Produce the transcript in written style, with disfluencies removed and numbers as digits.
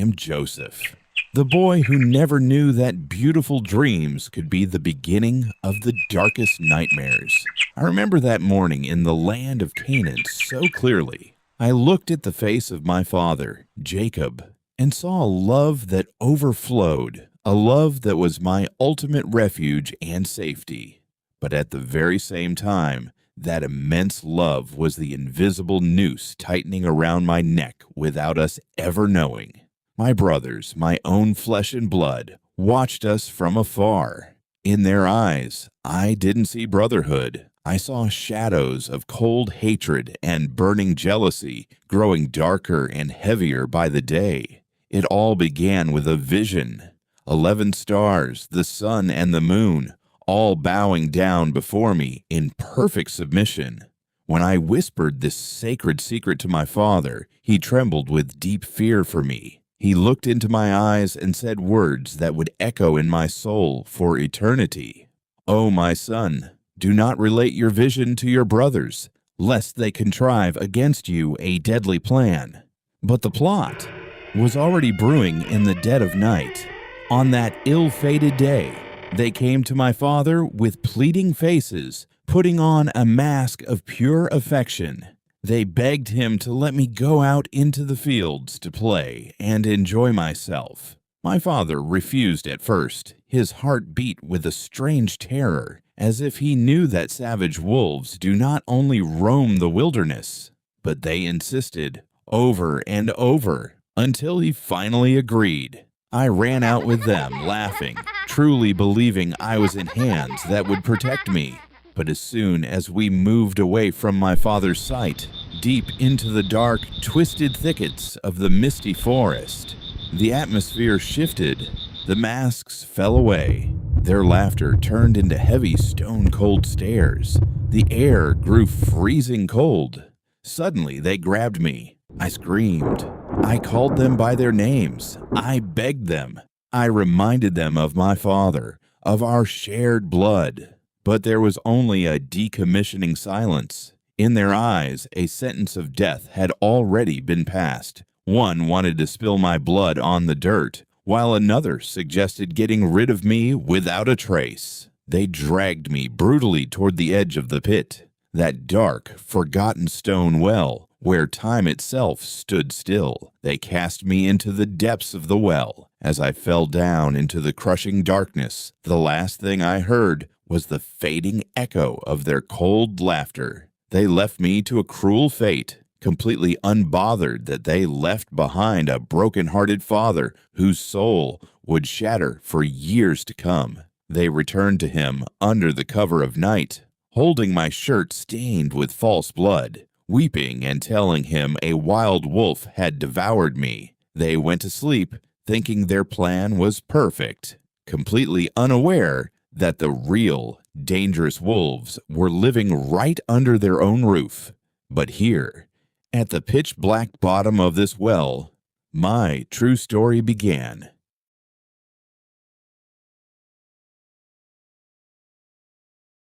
I'm Joseph, the boy who never knew that beautiful dreams could be the beginning of the darkest nightmares. I remember that morning in the land of Canaan so clearly. I looked at the face of my father, Jacob, and saw a love that overflowed, a love that was my ultimate refuge and safety. But at the very same time, that immense love was the invisible noose tightening around my neck without us ever knowing. My brothers, my own flesh and blood, watched us from afar. In their eyes, I didn't see brotherhood. I saw shadows of cold hatred and burning jealousy growing darker and heavier by the day. It all began with a vision. 11 stars, the sun and the moon, all bowing down before me in perfect submission. When I whispered this sacred secret to my father, he trembled with deep fear for me. He looked into my eyes and said words that would echo in my soul for eternity. "Oh, my son, do not relate your vision to your brothers, lest they contrive against you a deadly plan." But the plot was already brewing in the dead of night. On that ill-fated day, they came to my father with pleading faces, putting on a mask of pure affection. They begged him to let me go out into the fields to play and enjoy myself. My father refused at first. His heart beat with a strange terror, as if he knew that savage wolves do not only roam the wilderness, but they insisted over and over until he finally agreed. I ran out with them, laughing, truly believing I was in hands that would protect me. But as soon as we moved away from my father's sight, deep into the dark, twisted thickets of the misty forest, the atmosphere shifted. The masks fell away. Their laughter turned into heavy stone-cold stares. The air grew freezing cold. Suddenly, they grabbed me. I screamed. I called them by their names. I begged them. I reminded them of my father, of our shared blood. But there was only a decommissioning silence. In their eyes, a sentence of death had already been passed. One wanted to spill my blood on the dirt, while another suggested getting rid of me without a trace. They dragged me brutally toward the edge of the pit, that dark, forgotten stone well, where time itself stood still. They cast me into the depths of the well. As I fell down into the crushing darkness, the last thing I heard was the fading echo of their cold laughter. They left me to a cruel fate, completely unbothered that they left behind a broken-hearted father whose soul would shatter for years to come. They returned to him under the cover of night, holding my shirt stained with false blood, weeping and telling him a wild wolf had devoured me. They went to sleep, thinking their plan was perfect, completely unaware that the real, dangerous wolves were living right under their own roof. But here, at the pitch-black bottom of this well, my true story began.